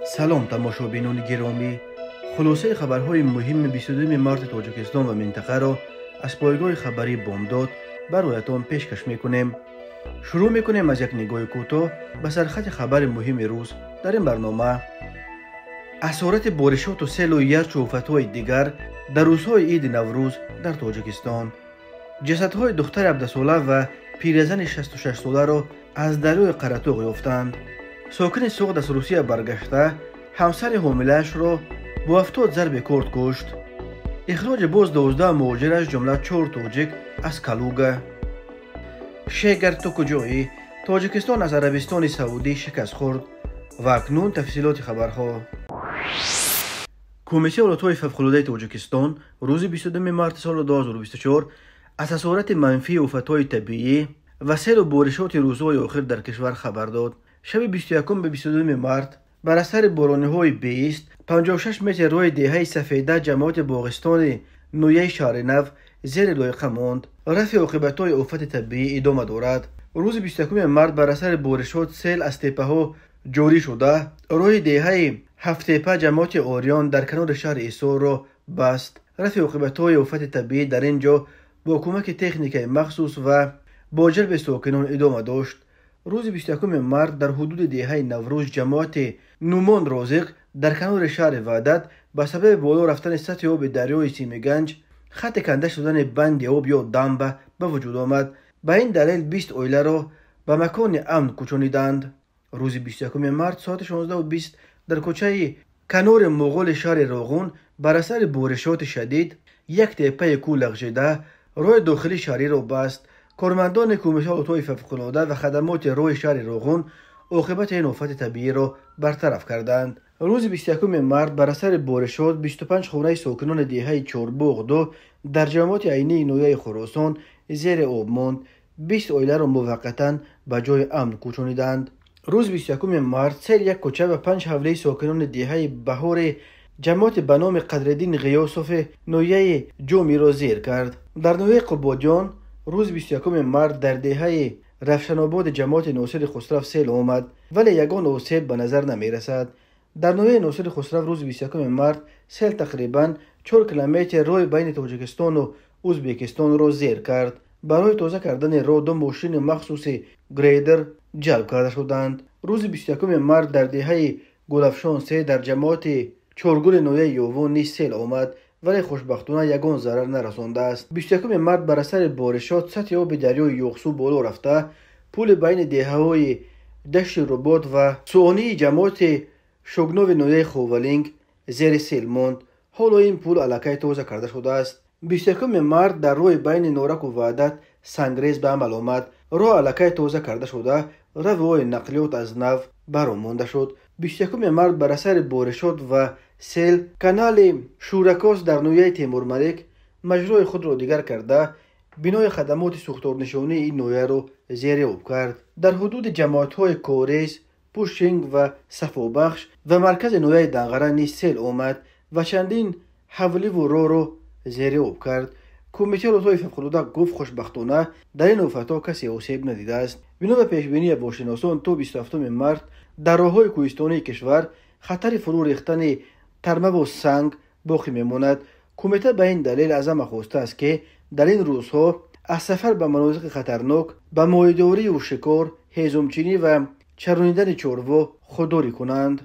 سلام تماشابینان گرامی، خلاصه خبرهای مهم 22 مارت تاجیکستان و منطقه را از پایگاه خبری بامداد برایتان پیشکش میکنیم. شروع میکنیم از یک نگاه کوتاه به سرخط خبر مهم روز. در این برنامه اثرات بارشات و سیل و یرچ و آفتهای دیگر در روزهای عید نوروز در تاجیکستان. جسدهای دختر 17 ساله و پیرزن 66 ساله را از دریای قراتوغ یافتند. ساکن سوق از روسیه برگشته همسر حامله‌اش را با 70 ضرب کرد کشت. اخراج باز 12 مهاجر از جمله 4 تاجیک از کالوگا. شیگر توکوجایی تاجیکستان از عربستان سعودی شکست خورد. و اکنون تفصیلات خبرها. کمیسیون ولایت‌های فوق‌العاده تاجیکستان روز 22 مارت سال 2024 از اثرات منفی آفت‌های طبیعی و سیل و بارشات روزهای آخر در کشور خبر داد. شب 21 به 22 مارت بر اثر باران‌های بیست 56 متر روی دهه سفیده جماعت باغستان نویه شهر نو زیر لایقه ماند. رفع عاقبت‌های آفت طبیعی ادامه دارد. روز 21 مارت بر اثر بارشات سیل از تپه‌ها جاری شده روی دهه هفت تپه جماعت آریان در کنار شهر ایسار را بست. رفع عاقبت‌های آفت طبیعی در اینجا با کمک تکنیک مخصوص و با جلب ساکنان ادامه داشت. روز 21 مارت در حدود دهه نوروز جماعت نومان رازق در کنار شهر وحدت به سبب بالا رفتن سطح آب دریای سیمگنج خط کنده شدن بند آب یا دمبه به وجود آمد. به این دلیل 20 عائله را به مکان امن کوچانیدند. روز 21 مارت ساعت 16:20 در کوچه کنار مغول شهر راغون بر اثر بارشات شدید یک تپه کوه لغزیده راه داخلی شهری را بست. کارمندان کمیسیون ولایت‌های فوق‌العاده و خدمات راه شهر راغون عاقبت این آفت طبیعی را برطرف کردند. روز 21 مارت بر اثر بارشات 25 خانه ساکنان دهه چارباغ 2 در جماعت عینی نویه خراسان زیر آب ماند. 20 عائله را موقتا به جای امن کوچانیدند. روز 21 مارت سیل یک کوچه و 5 حوله ساکنان دهه بهار جماعت به نام قدرالدین غیاثوف نویه جومی را زیر کرد. در نویه قبادیان روز 21 مارت در دهه رفشن آباد جماعت ناصر خسرو سیل آمد ولی یگان آسیب به نظر نمی رسد. در نویه ناصر خسرو روز 21 مارت سیل تقریبا 4 کیلومتر راه بین تاجیکستان و ازبکستان را زیر کرد. برای تازه کردن راه 2 ماشین مخصوص گریدر جلب کرده شدند. روز 21 مارت در دهه گلفشان 3 در جماعت چارگل نویه یوون نیز سیل آمد ولی خوشبختانه یگان ضرر نرسانده است. 21 مارت بر اثر بارشات سطح آب دریای یوخسو بالا رفته پول بین دهه‌های دشت رباط و سوانی جماعت شوگنو نویه خوولینگ زیر سیل ماند. حالا این پول الکی تازه کرده شده است. 21 مارت در راه بین نورک و وحدت سنگریز به عمل آمد. راه الکی تازه کرده شده روای نقلیات از نو برآمده شد. 21 مارت بر اثر بارشات و سیل کانال شورکاس در نویه تیمور ملک مجرای خود را دیگر کرده بنای خدمات سوختارنشانی این نویه را زیر آب کرد. در حدود جماعت‌های کوریز، پوشینگ و صفابخش و مرکز نویه دنغره نیز سیل آمد و چندین حوله و راه را زیر آب کرد. کمیسیون ولایت‌های فوق‌العاده گفت خوشبختانه در این آفت‌ها کسی آسیب ندیده است. بنا به پیشبینی باشناسان تا 27 مارت در راه‌های کوهستانی کشور خطر فرو ریختن ترمه و سنگ باقی میماند. کمیته به این دلیل از همه خواسته است که در این روزها از سفر به مناطق خطرناک به ماهیداری و شکار، هیزمچینی و چرانیدن چاروا خودداری کنند.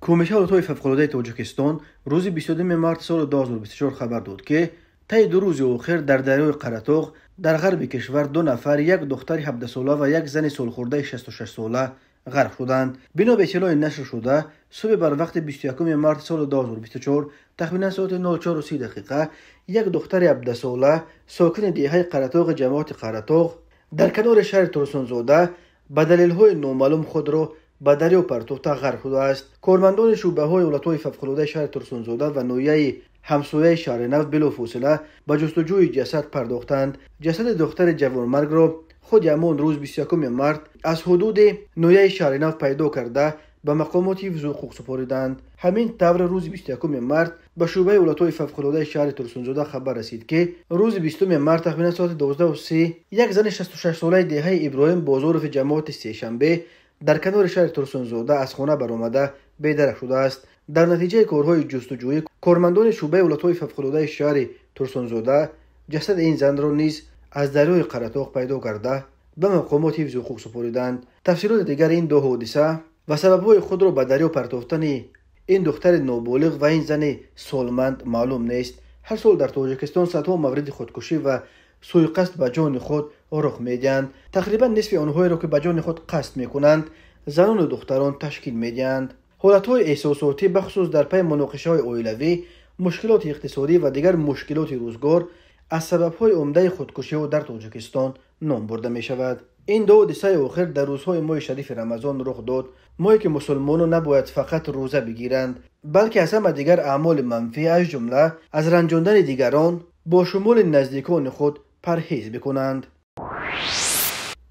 کمیسیون ولایت‌های فوق‌العاده تاجیکستان روز 22 مارت سال 2024 خبر داد که طی 2 روز اخیر در دریای قراتوغ در غرب کشور 2 نفر، یک دختر 17 ساله و یک زن سالخورده 66 ساله غرق شدند. بنا به اطلاع نشر شده صبح بر وقت 21 مارت سال 2024 تقریبا ساعت 04:30 یک دختر 17 ساله ساکن دهه قراتوغ جماعت قراتوغ در کنار شهر ترسونزاده به دلیل‌های نامعلوم خود را به دریا پرتافته غرق شده است. کارمندان شعبه‌های ولایت‌های فوق‌العاده شهر ترسونزاده و نویه همسایه شهر نو بلافاصله به جستجوی جسد پرداختند. جسد دختر جوانمرگ را خود همان روز 21 مارت از حدود نویه شهر نو پیدا کرده به مقامات حفظ حقوق سپاریدند. همین طور روز 21 مارت به شعبه ولایت‌های فوق‌العاده شهر ترسونزاده خبر رسید که روز 20 مارت تقریبا ساعت 12:30 یک زن 66 ساله دهه ابراهیم بازارف جماعت سه‌شنبه در کنار شهر ترسونزاده از خانه برآمده بی‌درک شده است. در نتیجه کارهای جستجویی کارمندان شعبه ولایت‌های فوق‌العاده شهر ترسونزاده جسد این زن را نیز از دریای قره‌طاق پیدا کرده به مقامات حفظ حقوق سپردند. تفسیرات دیگر این دو حادثه و سبب‌های خود را به دریا پرتافتن این دختر نابالغ و این زن سالمند معلوم نیست. هر سال در تاجیکستان صدها مورد خودکشی و سوءقصد به جان خود رخ می‌دهند. تقریبا نصف آنهایی را که به جان خود قصد می‌کنند زنان و دختران تشکیل می‌دهند. حالت‌های احساساتی بخصوص در پی مناقشه‌های عائلوی، مشکلات اقتصادی و دیگر مشکلات روزگار از سبب‌های عمده خودکشی در تاجیکستان نام برده می‌شود. این دو حادثه آخر در روزهای ماه شریف رمضان رخ داد، ماهی که مسلمانان نباید فقط روزه بگیرند بلکه از همه دیگر اعمال منفی از جمله از رنجاندن دیگران با شمول نزدیکان خود پرهیز بکنند.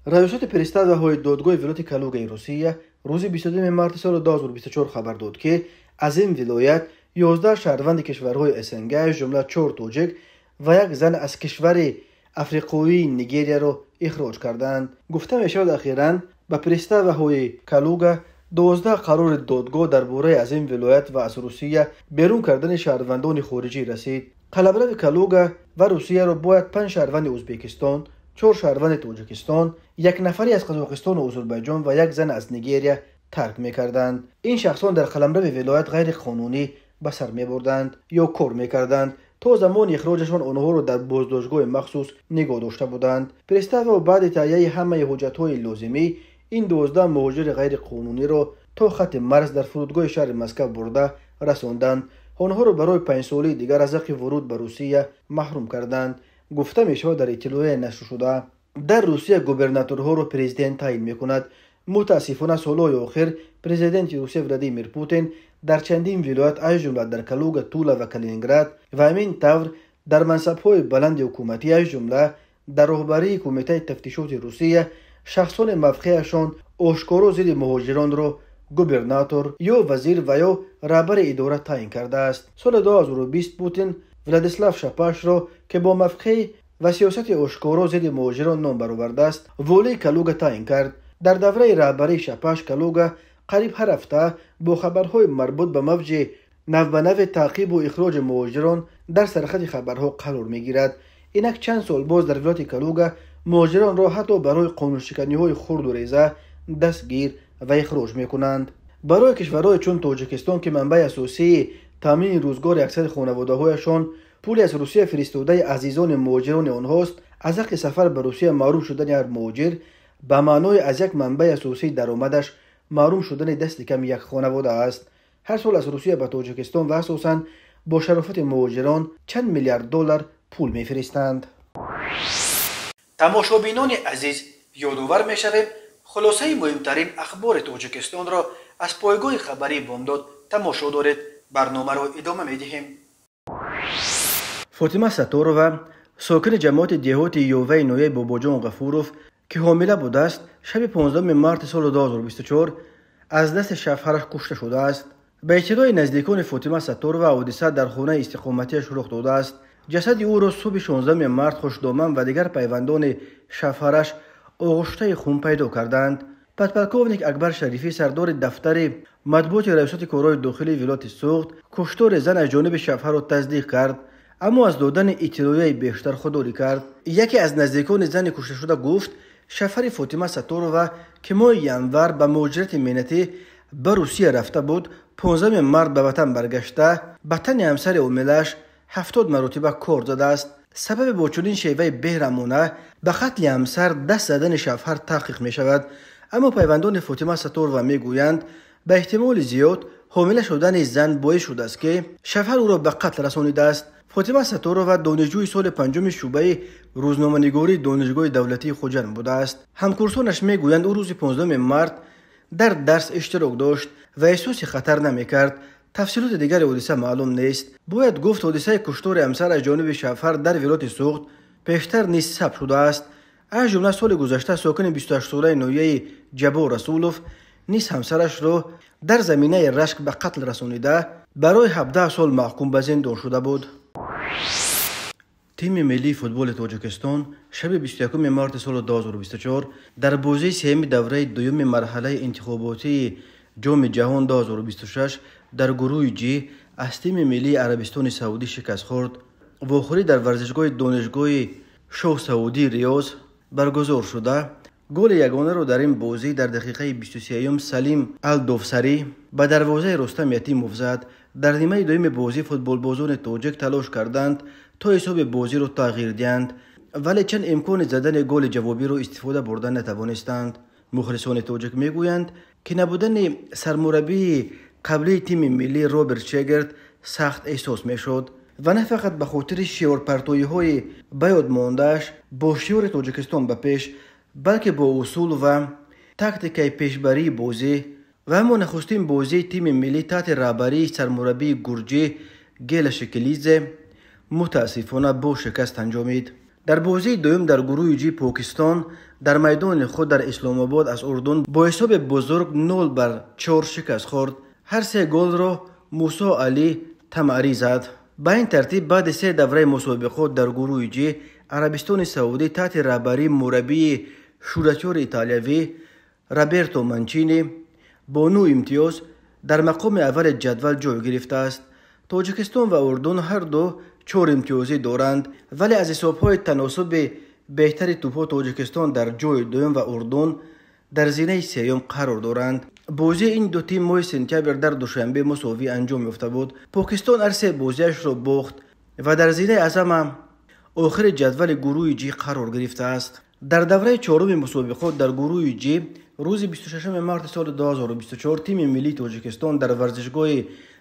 ریاست پرستادهای دادگاه ولایت کالوگای روسیه روز 22 مارس سال 2024 خبر داد که از این ولایت 11 شهروند کشورهای اسنگ از جمله 4 تاجیک و یک زن از کشور افریقایی نیگریا را اخراج کردند. گفته می شود اخیراً به پرستادهای کالوگا 12 قرار دادگاه درباره از این ولایت و از روسیه بیرون کردن شهروندان خارجی رسید. قلمرو کالوگا و روسیه را باید 5 شهروند ازبکستان، 4 شهروند تاجیکستان، 1 نفری از قزاقستان و آذربایجان و 1 زن از نیگریا ترک می‌کردند. این شخصان در قلمرو ولایت غیر قانونی به سر می‌بردند یا کار می‌کردند. تا زمان اخراجشان آنها را در بازداشتگاه مخصوص نگاه داشته بودند. پرستاو و بعد تهیه همه حجت‌های لازمی این 12 مهاجر غیر قانونی را تا خط مرز در فرودگاه شهر مسکو برده رساندند. آنها را برای 5 ساله دیگر از حق ورود به روسیه محروم کردند. گفته می شود در اطلاع نشر شده در روسیه گوبرناتورها را پرزیدنت تعیین می‌کند. متاسفانه سالهای آخر پرزیدنت روسیه ولادیمیر پوتین در چندین ولایت از جمله در کالوگا، تولا و کالینینگراد و همین طور در منصب‌های بلند حکومتی از جمله در رهبری کمیته تفتیشات روسیه شخصان موقعشان آشکارا ضد مهاجران را گوبرناتور یا وزیر و یا رهبر اداره تعیین کرده است. سال 2020 پوتین ولادیسلاو شپاش را که با موقع و سیاست آشکارا ضد مهاجران نام برآورده است والی کالوگا تعیین کرد. در دوره رهبری شپاش کالوگا قریب هر هفته با خبرهای مربوط به موج نو به نو تعقیب و اخراج مهاجران در سرخط خبرها قرار میگیرد. اینک چند سال باز در ولایت کالوگا مهاجران را حتی برای قانونشکنی‌های خرد و ریزه دستگیر و اخراج میکنند. برای کشورهای چون تاجیکستان که منبع اساسی تامین روزگار اکثر خانواده‌هایشان پول از روسیه فرستاده عزیزان مهاجران آنهاست، از حق سفر به روسیه محروم شدن هر مهاجر به معنای از یک منبع اساسی درآمدش محروم شدن دست کم یک خانواده است. هر سال از روسیه به تاجیکستان و اساساً با شرافت مهاجران چند میلیارد دلار پول میفرستند. تماشابینان عزیز، یادآور می‌شویم خلاصه مهمترین اخبار تاجیکستان را از پایگاه خبری بامداد تماشا دارید. برنامه را ادامه می‌دهیم. فاطمه ستارова ساکن جماعت دهات یووه نویه باباجان غفوروف که حامله بوده است شب 15 مارس سال 2024 از دست شوهرش کشته شده است. به اطلاع نزدیکان فاطمه ستارova حادثه در خانه استقامتیش رخ داده است. جسد او را صبح 16 مارس خوشدامن و دیگر پیوندان شوهرش آغشته خون پیدا کردند. پدپلکوونیک اکبر شریفی سردار دفتر مطبوعات ریاست کارهای داخلی ولایت سوخت کشتار زن از جانب شوهر را تصدیق کرد، اما از دادن اطلاعیه بیشتر خودداری کرد. یکی از نزدیکان زن کشته شده گفت شوهر فاطمه ستارova که ماه ینور به مهاجرت مهنتی به روسیه رفته بود 15 مارس به وطن برگشته به تن همسر حامله‌اش 70 مرتبه کار زده است. سبب با چنین شیوه بهرمانه به قتل همسر دست زدن شوهر تحقیق می شود، اما پیوندان فاطمه ستارova می گویند به احتمال زیاد حامله شدن زن باعث شده است که شوهر او را به قتل رسانیده است. فاطمه ستارova دانشجوی سال 5 شعبه روزنامه‌نگاری دانشگاه دولتی خوجند بوده است. همکورسانش می گویند او روز 15 مارس در درس اشتراک داشت و احساس خطر نمی کرد. تفصیلات دیگر حادثه معلوم نیست. باید گفت حادثه کشتار همسر از جانب شوهر در ولایت سوخت پیشتر نیز ثبت شده است. از جمله سال گذشته ساکن 28 ساله نویه جبار رسولوف نیز همسرش را در زمینه رشک به قتل رسانیده برای 17 سال محکوم به زندان شده بود. تیم ملی فوتبال تاجیکستان شب 21 مارس سال 2024 در بازی سوم دوره دوم مرحله انتخاباتی جام جهان 2026 در گروه جی از تیم ملی عربستان سعودی شکست خورد و آخری در ورزشگاه دانشگاه شاه سعودی ریاض برگزار شده. گل یگانه را در این بازی در دقیقه 23 سلیم الدوسری به دروازه رستم یتیموف زد. در نیمه دوم بازی فوتبال بازان تاجیک تلاش کردند تا حساب بازی را تغییر دهند، ولی چند امکان زدن گل جوابی را استفاده بردن نتوانستند. مخلصان تاجیک میگویند که نبودن سرمربی قبلی تیم ملی روبرت شگرد سخت احساس میشد و نه فقط به خاطر شیور پرتویی های بیاد ماندهش با شیور تاجیکستان به پیش، بلکه با اصول و تاکتیک پیشبری بازی و اما نخستین بازی تیم ملی تحت رهبری سرمربی گرجی گیل شکلیزه متاسفانه با شکست انجامید. در بازی دوم در گروه جی پاکستان در میدان خود در اسلام آباد از اردن با حساب بزرگ 0-4 شکست خورد. هر سه گل را موسی علی تمری زد. به این ترتیب بعد سه دوره مسابقات در گروه جی عربستان سعودی تحت رهبری مربی شورتیار ایتالیایی روبرتو مانچینی با 9 امتیاز در مقام اول جدول جای گرفته است. تاجیکستان و اردن هر دو 4 امتیازی دارند، ولی از حساب‌های تناسب بهتر توپ‌ها تاجیکستان در جای دوم و اردن در زینه سوم قرار دارند. بازی این دو تیم ماه سپتامبر در دوشنبه مساوی انجام یافته بود. پاکستان هر سه بازیش را باخت و در زینه اعظم آخر جدول گروه جی قرار گرفته است. در دوره چهارم مسابقات در گروه جی روز 26 مارس سال 2024 تیم ملی تاجیکستان در ورزشگاه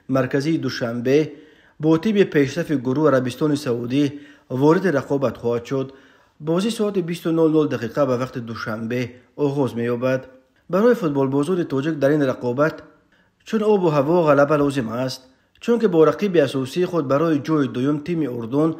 مرکزی دوشنبه با تیم پیشرفت گروه عربستان سعودی وارد رقابت خواهد شد. بازی ساعت 20:00 دقیقه به وقت دوشنبه آغاز می‌یابد. برای فوتبال بازان تاجیک در این رقابت چون آب و هوا غلبه لازم است، چون که با رقیب اساسی خود برای جای دوم تیم اردن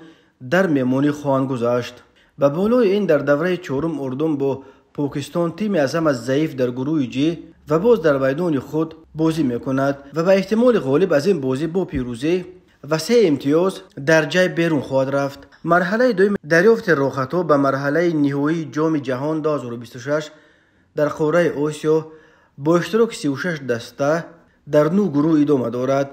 در میمانی خواهند گذاشت. و بالای این در دوره چهارم اردن با پاکستان تیم اعظم از ضعیف در گروه جی و باز در میدان خود بازی میکند و به احتمال غالب از این بازی با پیروزی و 3 امتیاز در جای بیرون خواهد رفت. مرحله دوم دریافت راه‌خطا به مرحله نهایی جام جهان 2026 در قاره آسیا با اشتراک 36 دسته در 9 گروه ادامه دارد.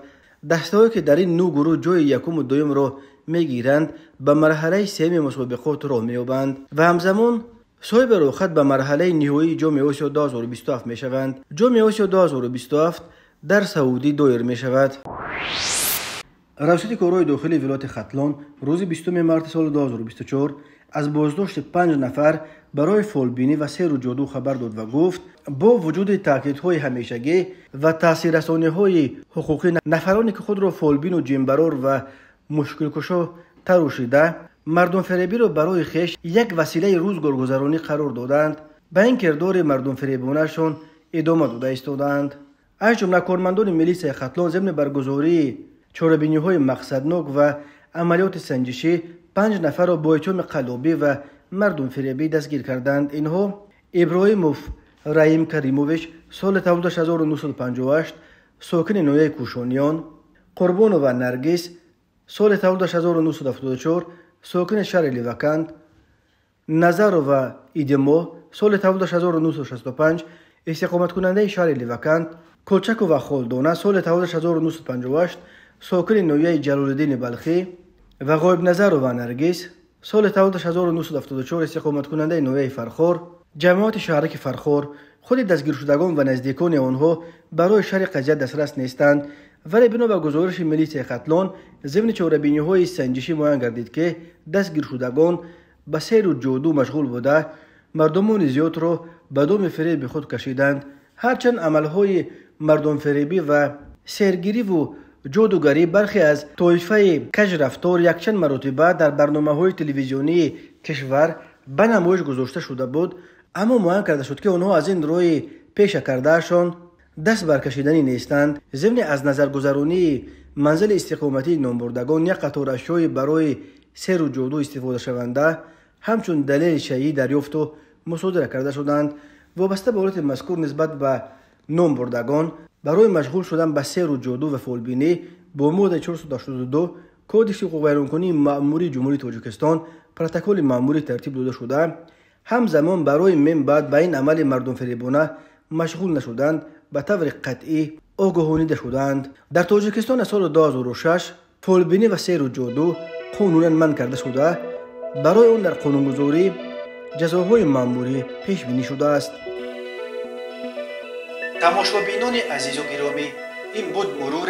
دسته‌هایی که در این 9 گروه جای یکم و دوم را میگیرند به مرحله سوم مسابقات راه می‌یابند و همزمان صاحب راه‌خط به مرحله نهایی جام آسیا 2027 میشوند. جام آسیا 2027 در سعودی دایر میشود. رئیس کارهای داخلی ولایت ختلان روز 20 مارس سال 2024 از بازداشت 5 نفر برای فالبینی و سیر و جادو خبر داد و گفت با وجود تاکیدهای همیشگی و تاثیررسانی‌های حقوقی نفرانی که خود را فالبین و جنبرار و مشکل کشا تراشیده مردم فریبی را برای خیش یک وسیله روزگارگذرانی قرار دادند، به این کردار مردم فریبانه‌شان ادامه داده ایستادند. از جمله کارمندان میلیس ختلان ضمن برگزاری چاره‌بینی‌های مقصدناک و عملیات سنجشی 5 نفر را با اتهام قلابی و مردم فریبی دستگیر کردند. اینها ابراهیموف رحیم کریموویچ سال 1958 ساکن نویه کوشانیان، قربانووا نرگس سال 1974 ساکن شهر لیوکند، نظرova ایدمو سال 1965 استقامت کننده شهر لیوکند، کلچکووا خالدانه سال 1958 ساکن نویه جلالالدین بلخی و غایب نظرova نرگس سال 1974 استقامت کننده نویه فرخار. جماعت شهرک فرخار خود دستگیر شدگان و نزدیکان آنها برای شرح قضیه دسترس نیستند، ولی بنا به گزارش میلیس ختلان ضمن چاره‌بینی‌های سنجشی معین گردید که دستگیر شدگان به سیر و جادو مشغول بوده مردمان زیاد را به دام فریب به خود کشیدند. هرچند عملهای مردم فریبی و سیرگیری و جادوگری برخی از طایفه کج رفتار یکچند مرتبه در برنامه‌های تلویزیونی کشور به نمایش گذاشته شده بود، اما معین کرده شد که آنها از این روی پیش کردهشان دست برکشیدنی نیستند. ضمن از نظرگذرانی منزل استقامتی نامبردگان یک قطار اشیای برای سیر و جادو استفاده شونده همچون دلیل شیعی دریافت و مصادره کرده شدند. وابسته به حالت مذکور نسبت به نامبردگان برای مشغول شدن به سیر و جادو و فالبینی با ماده 482 کودکس حقوق بیرونکنی مأموری جمهوری تاجیکستان پروتکل مأموری ترتیب داده شده، همزمان برای من بعد به این عمل مردم فریبانه مشغول نشدند به طور قطعی آگاهانیده شدند. در تاجیکستان از سال 2006 فالبینی و سیر و جادو قانونا منع کرده شده، برای آن در قانونگذاری جزاهای مأموری پیش بینی شده است. تماشابینان عزیز و گرامی، این بود مرور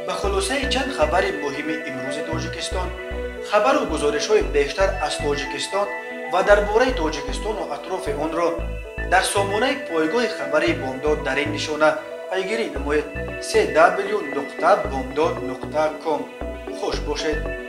به خلاصه چند خبر مهم امروز تاجیکستان. خبر و گزارش های بیشتر از تاجیکستان و درباره تاجیکستان و اطراف آن را در سامانه پایگاه خبری بامداد در این نشانه پیگیری نمایید: www.bomdad.com. خوش باشید.